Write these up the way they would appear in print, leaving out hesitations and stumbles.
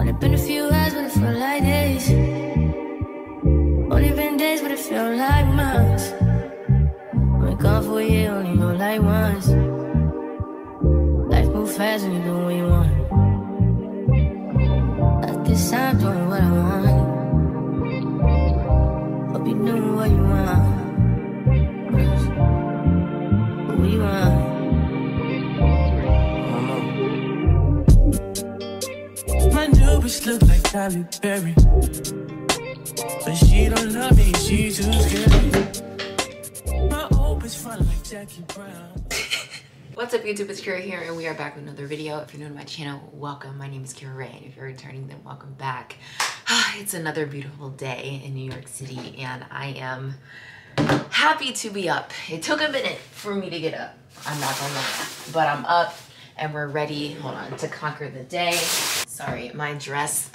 Only been a few hours, but it felt like days. Only been days, but it felt like months. Been gone for a year, only know like once. Life moves fast when you do what you want. At this time, doing what I want. Hope you doing what you want. What you want? My new bitch look like Halle Berry, but she don't love me, she too scary. My old bitch fun like Jackie Brown. What's up YouTube, it's Kira here and we are back with another video. If you're new to my channel, welcome. My name is Kirarai and if you're returning, then welcome back. It's another beautiful day in New York City and I am happy to be up. It took a minute for me to get up, I'm not gonna lie, but I'm up and we're ready, hold on, to conquer the day. Sorry, my dress,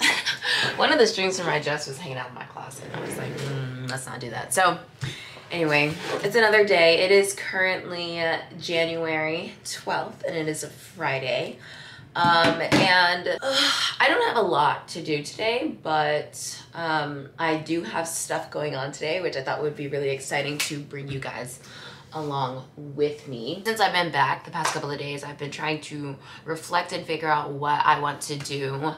one of the strings from my dress was hanging out in my closet. I was like, let's not do that. So anyway, it's another day. It is currently January 12th and it is a Friday. I don't have a lot to do today, but I do have stuff going on today, which I thought would be really exciting to bring you guys along with me. Since I've been back the past couple of days, I've been trying to reflect and figure out what I want to do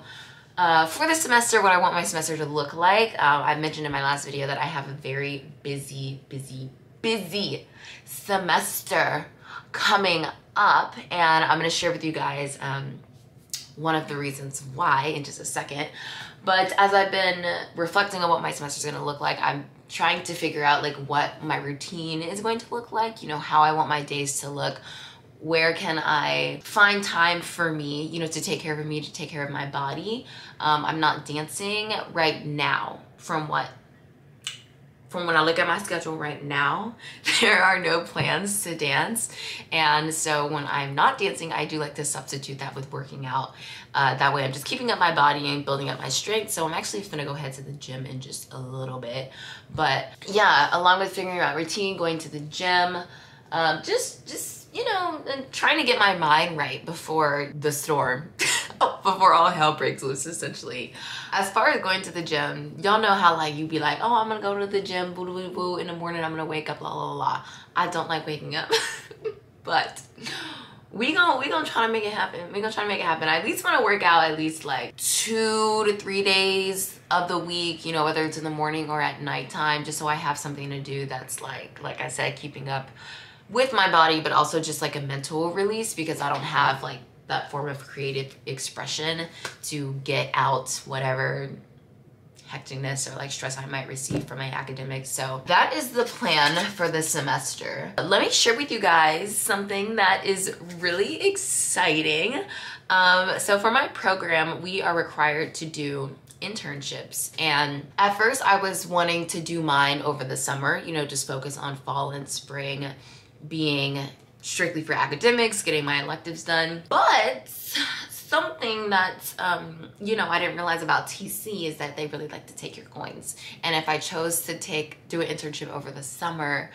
for the semester, what I want my semester to look like. I mentioned in my last video that I have a very busy semester coming up, and I'm going to share with you guys one of the reasons why in just a second. But as I've been reflecting on what my semester is going to look like, I'm trying to figure out like what my routine is going to look like, you know, how I want my days to look. Where can I find time for me, you know, to take care of me, to take care of my body. I'm not dancing right now. From when I look at my schedule right now, there are no plans to dance. And so when I'm not dancing, I do like to substitute that with working out. That way I'm just keeping up my body and building up my strength. So I'm actually gonna go head to the gym in just a little bit. But yeah, along with figuring out routine, going to the gym, just you know, and trying to get my mind right before the storm, before all hell breaks loose, essentially. As far as going to the gym, y'all know how like you be like, oh, I'm gonna go to the gym, boo boo boo, in the morning I'm gonna wake up, la la la. I don't like waking up, but we gonna try to make it happen. We gonna try to make it happen. I at least want to work out at least like 2 to 3 days of the week, you know, whether it's in the morning or at nighttime, just so I have something to do that's like I said, keeping up with my body, but also just like a mental release, because I don't have like that form of creative expression to get out whatever hecticness or like stress I might receive from my academics. So that is the plan for the semester. Let me share with you guys something that is really exciting. So for my program, we are required to do internships, and at first I was wanting to do mine over the summer, you know, just focus on fall and spring being strictly for academics, getting my electives done. But something that you know, I didn't realize about TC is that they really like to take your coins, and if I chose to do an internship over the summer,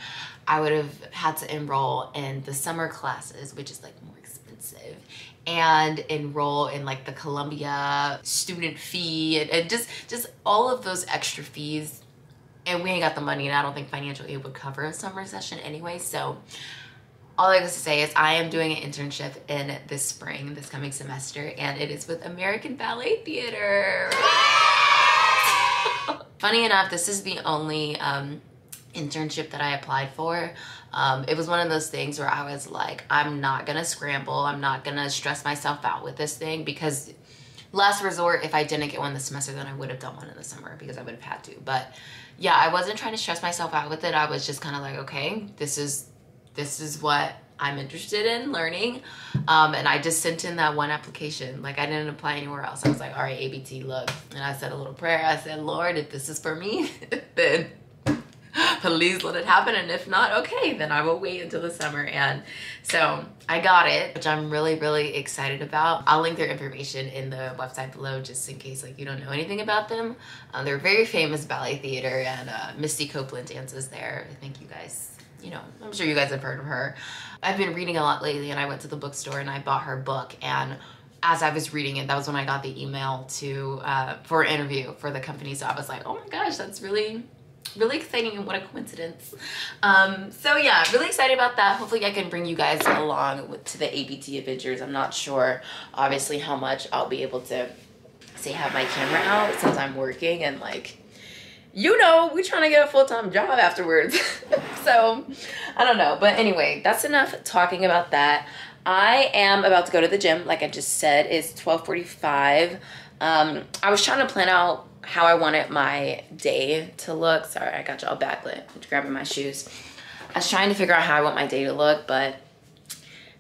I would have had to enroll in the summer classes, which is like more expensive, and enroll in like the Columbia student fee and just all of those extra fees. And we ain't got the money, and I don't think financial aid would cover a summer session anyway. So all I have to say is I am doing an internship in this spring, this coming semester, and it is with American Ballet Theater. Funny enough, this is the only internship that I applied for. It was one of those things where I was like, I'm not gonna scramble. I'm not gonna stress myself out with this thing, because last resort, if I didn't get one this semester, then I would have done one in the summer because I would have had to. But yeah, I wasn't trying to stress myself out with it. I was just kind of like, okay, this is what I'm interested in learning. And I just sent in that one application. Like I didn't apply anywhere else. I was like, all right, ABT, look. And I said a little prayer. I said, Lord, if this is for me, then please let it happen. And if not, okay, then I will wait until the summer. And so I got it, which I'm really excited about. I'll link their information in the website below just in case like you don't know anything about them. They're a very famous ballet theater, and Misty Copeland dances there. I think you guys, you know, I'm sure you guys have heard of her. I've been reading a lot lately, and I went to the bookstore and I bought her book, and as I was reading it, that was when I got the email to for an interview for the company. So I was like, oh my gosh, that's really exciting, and what a coincidence. So yeah, really excited about that. Hopefully I can bring you guys along to the ABT adventures. I'm not sure obviously how much I'll be able to say have my camera out since I'm working, and like, you know, we're trying to get a full-time job afterwards. So I don't know, but anyway, that's enough talking about that. I am about to go to the gym, like I just said. It's 12:45. I was trying to plan out how I wanted my day to look. Sorry, I got y'all backlit. I'm grabbing my shoes. I was trying to figure out how I want my day to look, but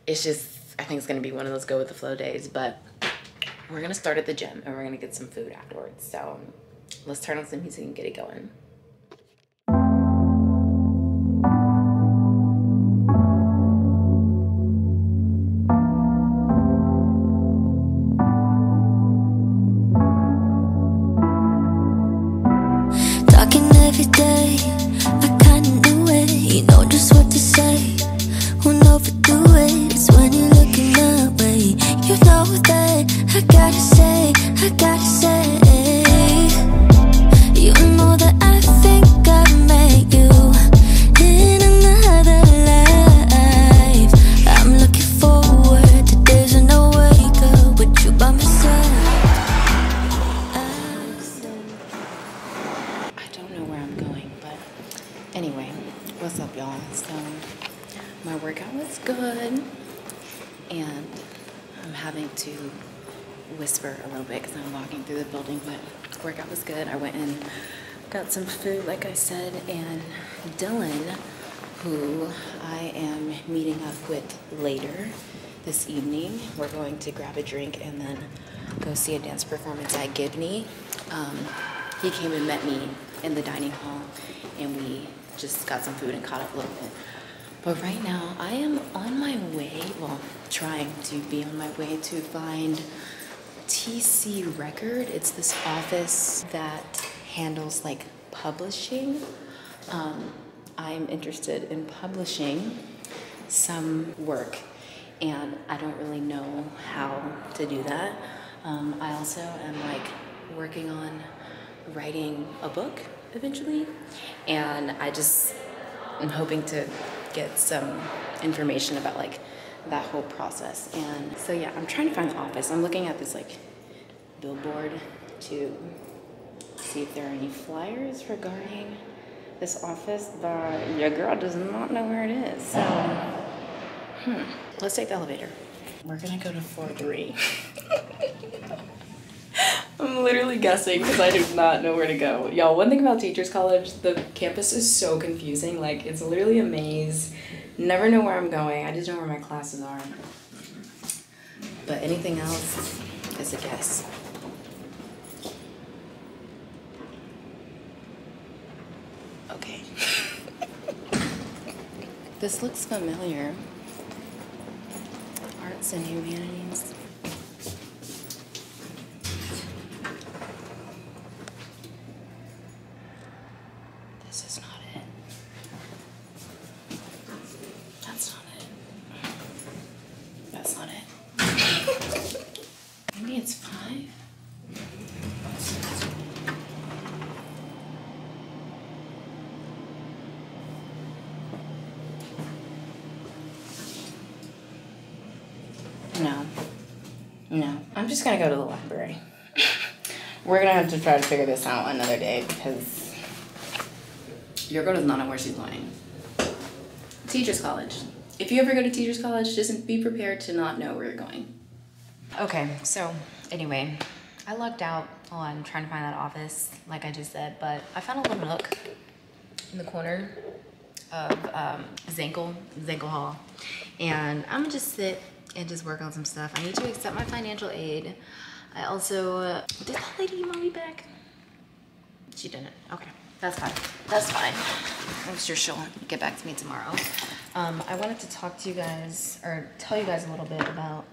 it's just, I think it's gonna be one of those go with the flow days. But we're gonna start at the gym and we're gonna get some food afterwards. So let's turn on some music and get it going. Every day, I kinda knew it. You know just what to say, won't overdo it. It's when you're looking that way, you know that I gotta say, you know that I think I met you in another life. I'm looking forward to days when I wake up with you by my side. Anyway, what's up, y'all? So my workout was good, and I'm having to whisper a little bit because I'm walking through the building, but workout was good. I went and got some food, like I said, and Dylan, who I am meeting up with later this evening, we're going to grab a drink and then go see a dance performance at Gibney. He came and met me in the dining hall, and we just got some food and caught up a little bit. But right now I am on my way, well, trying to be on my way to find TC Record. It's this office that handles like publishing. I'm interested in publishing some work, and I don't really know how to do that. I also am like working on writing a book eventually, and I'm hoping to get some information about like that whole process. And so yeah, I'm trying to find the office. I'm looking at this like billboard to see if there are any flyers regarding this office, but your girl does not know where it is. So let's take the elevator. We're gonna go to floor 3. I'm literally guessing because I do not know where to go. Y'all, one thing about Teachers College, the campus is so confusing. Like, it's literally a maze. Never know where I'm going. I just know where my classes are. But anything else is a guess. Okay. This looks familiar. Arts and Humanities. This is not it. That's not it. That's not it. Maybe it's 5? No. I'm just gonna go to the library. We're gonna have to try to figure this out another day because your girl does not know where she's going. Teachers College. If you ever go to Teachers College, just be prepared to not know where you're going. Okay, so anyway, I lucked out on trying to find that office, like I just said, but I found a little nook in the corner of Zankel Hall, and I'm gonna just sit and just work on some stuff. I need to accept my financial aid. I also, did that lady email me back? She didn't. Okay, that's fine. That's fine. I'm sure she'll get back to me tomorrow. I wanted to talk to you guys, or tell you guys a little bit about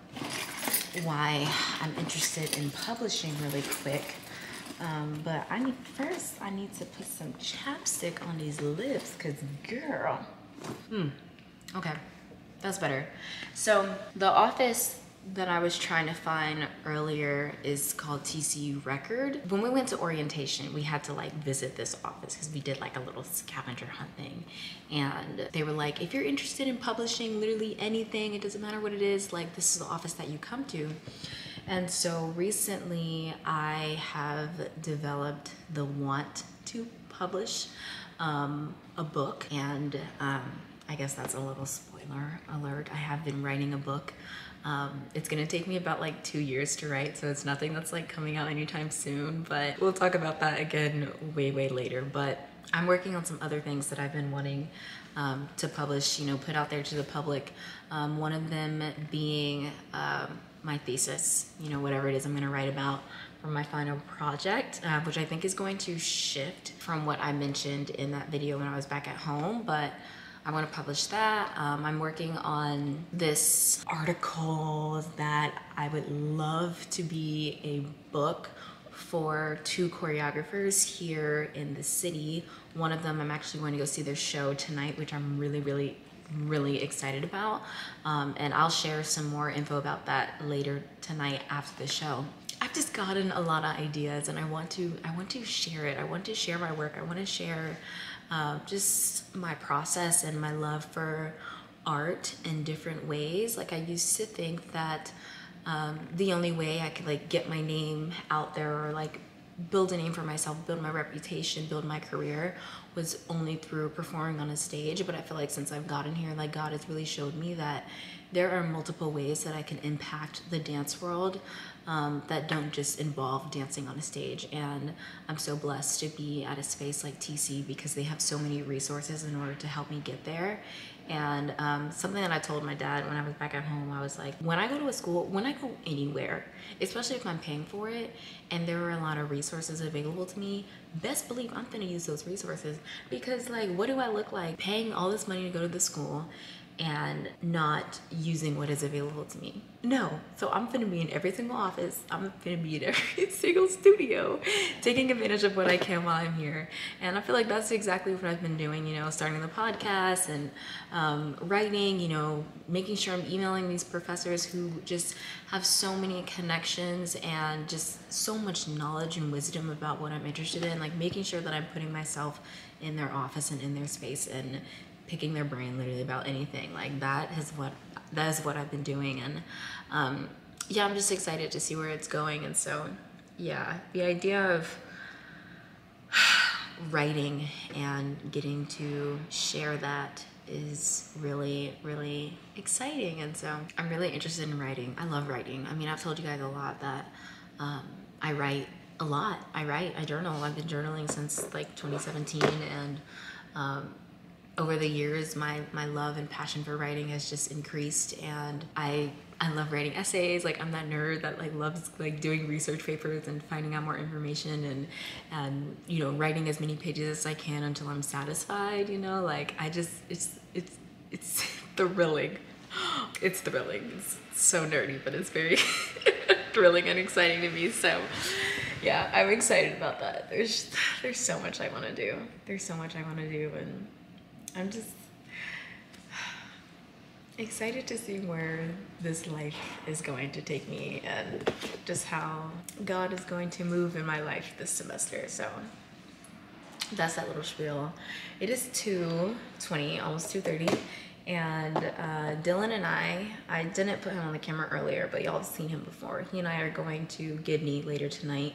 why I'm interested in publishing really quick. But I need to put some chapstick on these lips, cause girl. Okay. That's better. So the office that I was trying to find earlier is called TC Record. When we went to orientation, we had to like visit this office because we did like a little scavenger hunt thing. And they were like, if you're interested in publishing literally anything, it doesn't matter what it is, like this is the office that you come to. And so recently I have developed the want to publish a book, and I guess that's a little spoiler alert. I have been writing a book. It's gonna take me about like 2 years to write, so it's nothing that's like coming out anytime soon, but we'll talk about that again way later. But I'm working on some other things that I've been wanting to publish, you know, put out there to the public. One of them being my thesis, you know, whatever it is I'm gonna write about for my final project, which I think is going to shift from what I mentioned in that video when I was back at home, but I want to publish that. I'm working on this article that I would love to be a book for 2 choreographers here in the city. One of them, I'm actually going to go see their show tonight, which I'm really excited about. And I'll share some more info about that later tonight after the show. I've just gotten a lot of ideas, and I want to share it. I want to share my work. I want to share just my process and my love for art in different ways. Like I used to think that the only way I could like get my name out there or like build a name for myself, build my reputation, build my career was only through performing on a stage. But I feel like since I've gotten here, like God has really showed me that there are multiple ways that I can impact the dance world that don't just involve dancing on a stage. And I'm so blessed to be at a space like TC because they have so many resources in order to help me get there. And something that I told my dad when I was back at home, I was like, when I go to a school, when I go anywhere, especially if I'm paying for it and there are a lot of resources available to me, best believe I'm gonna use those resources. Because like, what do I look like paying all this money to go to the school and not using what is available to me? No. So I'm gonna be in every single office. I'm gonna be in every single studio, taking advantage of what I can while I'm here. And I feel like that's exactly what I've been doing, you know, starting the podcast and writing, you know, making sure I'm emailing these professors who just have so many connections and just so much knowledge and wisdom about what I'm interested in, like making sure that I'm putting myself in their office and in their space and picking their brain literally about anything. Like that is what I've been doing. And yeah, I'm just excited to see where it's going. And so yeah, the idea of writing and getting to share that is really exciting. And so I'm really interested in writing. I love writing. I mean, I've told you guys a lot that I write a lot. I journal. I've been journaling since like 2017, and over the years, my love and passion for writing has just increased, and I love writing essays. Like I'm that nerd that like loves like doing research papers and finding out more information and you know, writing as many pages as I can until I'm satisfied, you know? Like I just, it's thrilling. It's thrilling. It's so nerdy, but it's very thrilling and exciting to me. So yeah, I'm excited about that. There's so much I want to do. There's so much I want to do, and I'm just excited to see where this life is going to take me and just how God is going to move in my life this semester. So that's that little spiel. It is 2:20, almost 2:30, and Dylan and I didn't put him on the camera earlier, but y'all have seen him before. He and I are going to Gibney later tonight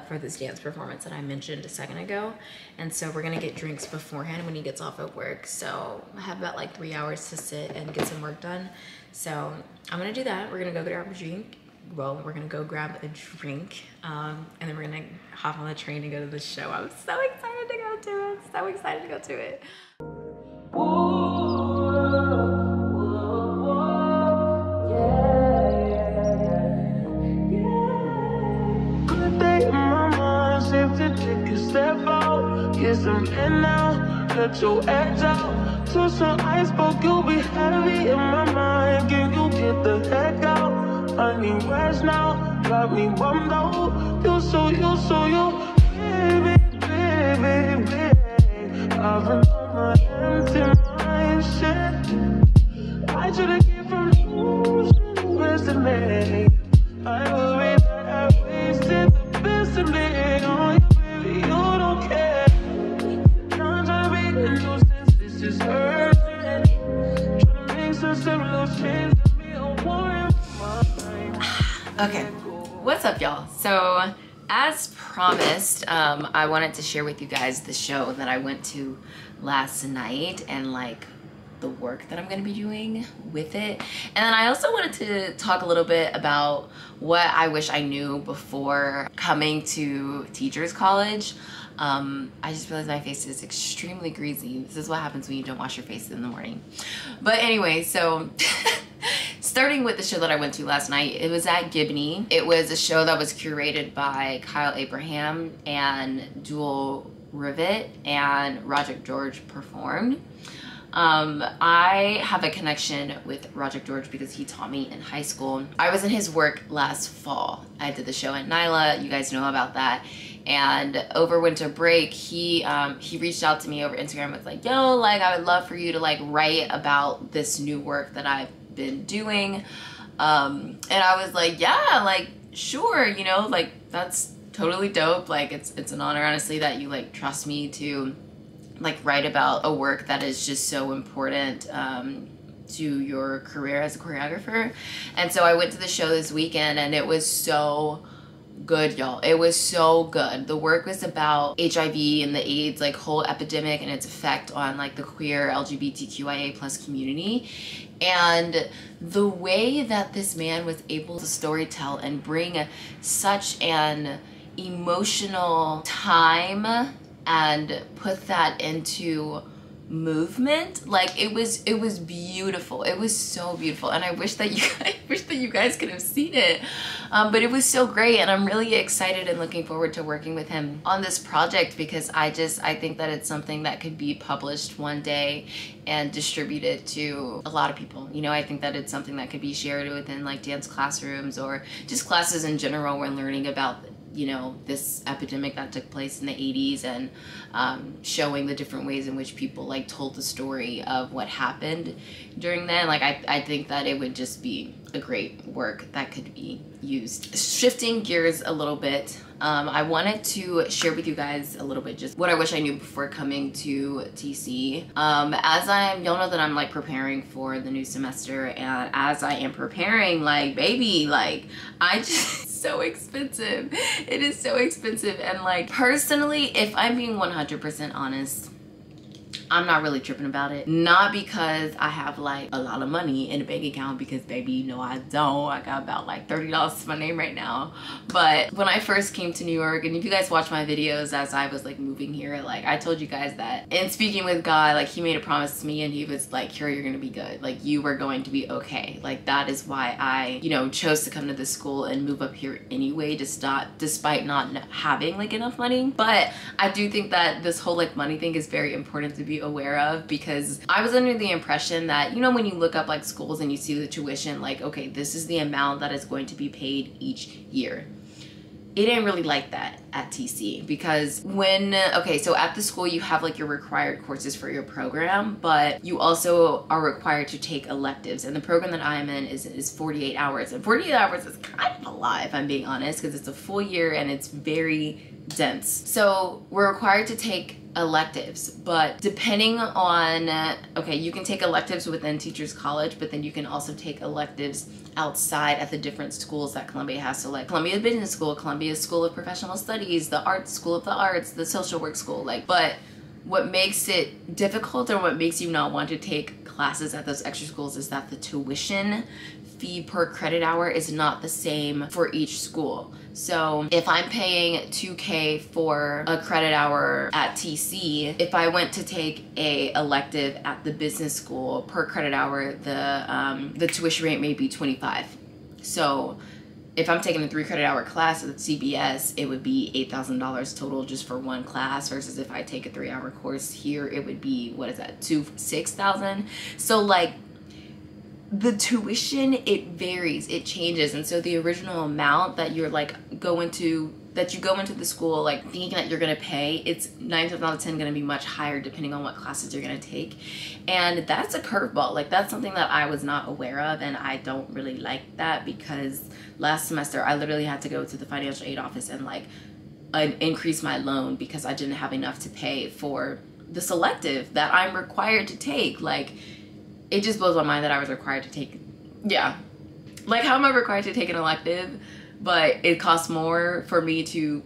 for this dance performance that I mentioned a second ago. And so we're gonna get drinks beforehand when he gets off at work. So I have about like 3 hours to sit and get some work done. So I'm gonna do that. We're gonna go grab a drink. Well, we're gonna go grab a drink, and then we're gonna hop on the train and go to the show. I'm so excited to go to it. So excited to go to it. Get some in now, let your edge out. To some iceberg, you'll be heavy in my mind. Can you get the heck out? I need rest now, got me bummed out. You so baby. I've been on my empty mind, shit. I should've get from losing, resting me. I worry that I wasted the best of me on you, baby. You don't care. I'm trying to be a nuisance. This is urgent. Trying to make some simple change. Be a warrior for mine. Okay, what's up, y'all? So, as promised, I wanted to share with you guys the show that I went to last night and like the work that I'm gonna be doing with it. And then I also wanted to talk a little bit about what I wish I knew before coming to teachers college. I just realized my face is extremely greasy. This is what happens when you don't wash your face in the morning. But anyway, so starting with the show that I went to last night, it was at Gibney. It was a show that was curated by Kyle Abraham and Jewel Rivet, and Roger George performed. I have a connection with Roger George because he taught me in high school. I was in his work last fall. I did the show at Nyla. You guys know about that. And over winter break, he reached out to me over Instagram. Was like, yo, like, I would love for you to like write about this new work that I've been doing. And I was like, yeah, like, sure, you know, like, that's totally dope. Like, it's an honor, honestly, that you like trust me to like write about a work that is just so important to your career as a choreographer. And so I went to the show this weekend and it was so good, y'all. It was so good. The work was about HIV and the AIDS like whole epidemic and its effect on like the queer LGBTQIA plus community. And the way that this man was able to storytell and bring such an emotional time and put that into movement, like it was beautiful. It was so beautiful, and I wish that you guys could have seen it. But it was so great, and I'm really excited and looking forward to working with him on this project because I think that it's something that could be published one day and distributed to a lot of people. You know, I think that it's something that could be shared within like dance classrooms or just classes in general. We're learning about, you know, this epidemic that took place in the 80s and showing the different ways in which people like told the story of what happened during then. Like I think that it would just be a great work that could be used. Shifting gears a little bit, I wanted to share with you guys a little bit just what I wish I knew before coming to TC. Y'all know that I'm like preparing for the new semester, and as I am preparing, like baby, like I just so expensive. It is so expensive, and like personally, if I'm being 100% honest, I'm not really tripping about it. Not because I have like a lot of money in a bank account, because baby, you know I don't. I got about like $30 to my name right now. But when I first came to New York, and if you guys watch my videos as I was like moving here, like I told you guys that in speaking with God, like he made a promise to me and he was like, Kira, you're gonna be good. Like you were going to be okay. Like that is why I, you know, chose to come to this school and move up here anyway, despite not having like enough money. But I do think that this whole like money thing is very important to be aware of, because I was under the impression that, you know, when you look up like schools and you see the tuition, like, okay, this is the amount that is going to be paid each year. It ain't really like that at TC, because so at the school you have like your required courses for your program, but you also are required to take electives, and the program that I am in is 48 hours, and 48 hours is kind of a lot if I'm being honest, because it's a full year and it's very dense. So we're required to take electives, but depending on, okay, you can take electives within Teachers College, but then you can also take electives outside at the different schools that Columbia has. So like Columbia Business School, Columbia School of Professional Studies, the Arts School of the Arts, the Social Work School, like, but what makes it difficult, or what makes you not want to take classes at those extra schools, is that the tuition fee per credit hour is not the same for each school. So if I'm paying $2K for a credit hour at TC, if I went to take a elective at the business school, per credit hour, the tuition rate may be $25. So if I'm taking a 3 credit hour class at CBS, it would be $8,000 total just for one class, versus if I take a 3-hour course here, it would be, what is that, $6,000? So like, the tuition, it varies, it changes. And so the original amount that you're like you go into the school like thinking that you're gonna pay, it's 9 times out of 10 gonna be much higher depending on what classes you're gonna take. And that's a curveball. Like, that's something that I was not aware of, and I don't really like that, because last semester I literally had to go to the financial aid office and like increase my loan because I didn't have enough to pay for the selective that I'm required to take. Like, it just blows my mind that I was required to take, like, how am I required to take an elective, but it costs more for me to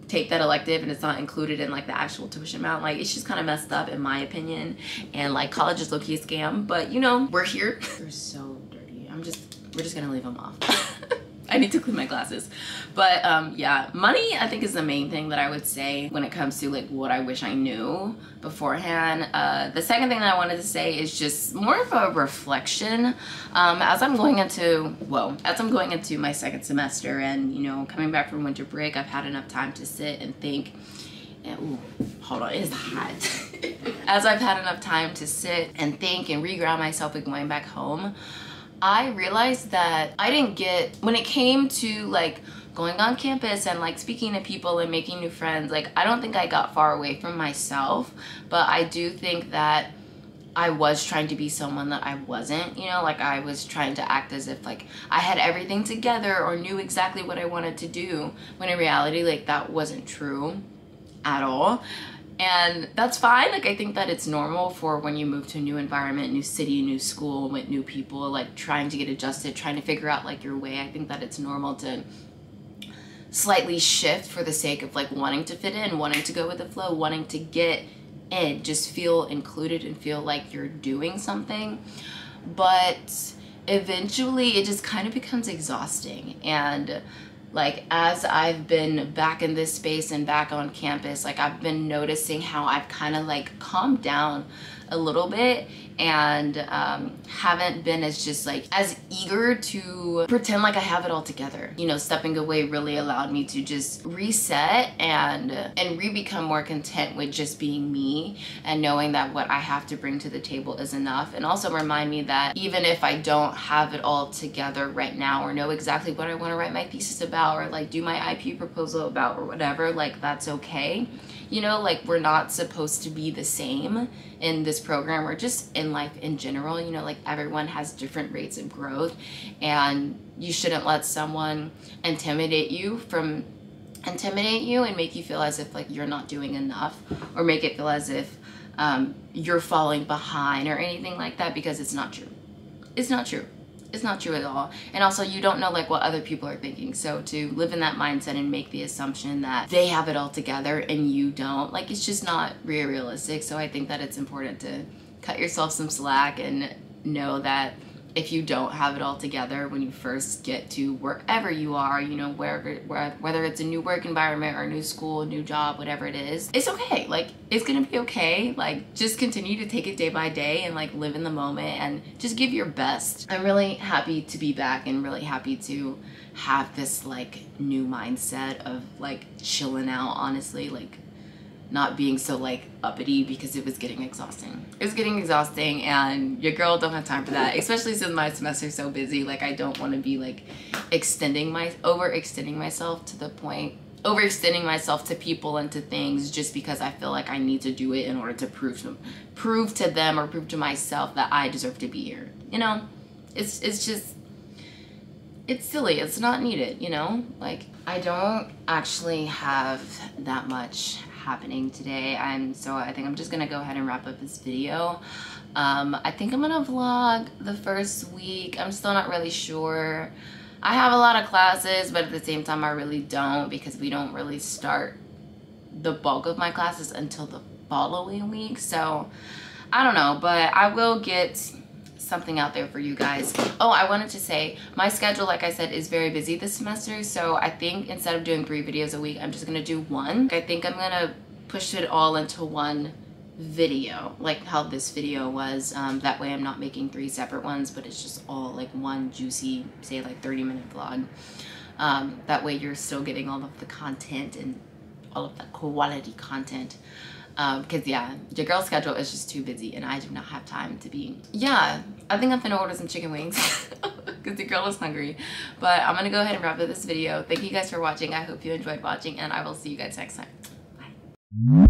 take that elective and it's not included in like the actual tuition amount? Like, it's just kind of messed up in my opinion, and like college is low-key a scam, but you know, we're here. They're so dirty. We're just gonna leave them off. I need to clean my glasses. But yeah, money I think is the main thing that I would say when it comes to like what I wish I knew beforehand. The second thing that I wanted to say is just more of a reflection. As I'm going into my second semester and, you know, coming back from winter break, I've had enough time to sit and think. Ooh, hold on, it's hot. As I've had enough time to sit and think and re-ground myself with going back home, I realized that I didn't get, when it came to like going on campus and like speaking to people and making new friends, like I don't think I got far away from myself, but I do think that I was trying to be someone that I wasn't, you know, like I was trying to act as if like I had everything together or knew exactly what I wanted to do, when in reality like that wasn't true at all. And that's fine. Like, I think that it's normal for when you move to a new environment, new city, new school, with new people, like trying to get adjusted, trying to figure out like your way. I think that it's normal to slightly shift for the sake of like wanting to fit in, wanting to go with the flow, wanting to get in, just feel included and feel like you're doing something. But eventually it just kind of becomes exhausting. And like, as I've been back in this space and back on campus, like I've been noticing how I've kind of like calmed down a little bit and haven't been as just like as eager to pretend like I have it all together. You know, stepping away really allowed me to just reset and re-become more content with just being me and knowing that what I have to bring to the table is enough, and also remind me that even if I don't have it all together right now or know exactly what I want to write my thesis about or like do my IP proposal about or whatever, like that's okay. You know, like we're not supposed to be the same in this program or just in life in general. You know, like everyone has different rates of growth, and you shouldn't let someone intimidate you and make you feel as if like you're not doing enough, or make it feel as if you're falling behind or anything like that, because it's not true. It's not true. It's not true at all. And also, you don't know like what other people are thinking. So to live in that mindset and make the assumption that they have it all together and you don't, like, it's just not realistic. So I think that it's important to cut yourself some slack and know that if you don't have it all together when you first get to wherever you are, you know, whether it's a new work environment or a new school, new job, whatever it is, it's okay. Like, it's gonna be okay. Like, just continue to take it day by day and like live in the moment and just give your best. I'm really happy to be back and really happy to have this like new mindset of like chilling out, honestly, like not being so like uppity, because it was getting exhausting. It was getting exhausting, and your girl don't have time for that, especially since my semester's so busy. Like, I don't want to be like overextending myself to the point, overextending myself to people and to things just because I feel like I need to do it in order to prove to them or prove to myself that I deserve to be here. You know, it's just, it's silly. It's not needed, you know? Like, I don't actually have that much happening today, so I think I'm just gonna go ahead and wrap up this video. I think I'm gonna vlog the first week. I'm still not really sure. I have a lot of classes, but at the same time I really don't, because we don't really start the bulk of my classes until the following week. So I don't know, but I will get something out there for you guys. Oh, I wanted to say my schedule, like I said, is very busy this semester, so I think instead of doing 3 videos a week, I'm just gonna do 1. I think I'm gonna push it all into one video, like how this video was. That way I'm not making 3 separate ones, but it's just all like one juicy, say like 30-minute vlog. That way you're still getting all of the content and all of the quality content. because yeah, your girl's schedule is just too busy and I do not have time to be. Yeah, I think I'm finna order some chicken wings because the girl is hungry. But I'm gonna go ahead and wrap up this video. Thank you guys for watching. I hope you enjoyed watching, and I will see you guys next time. Bye.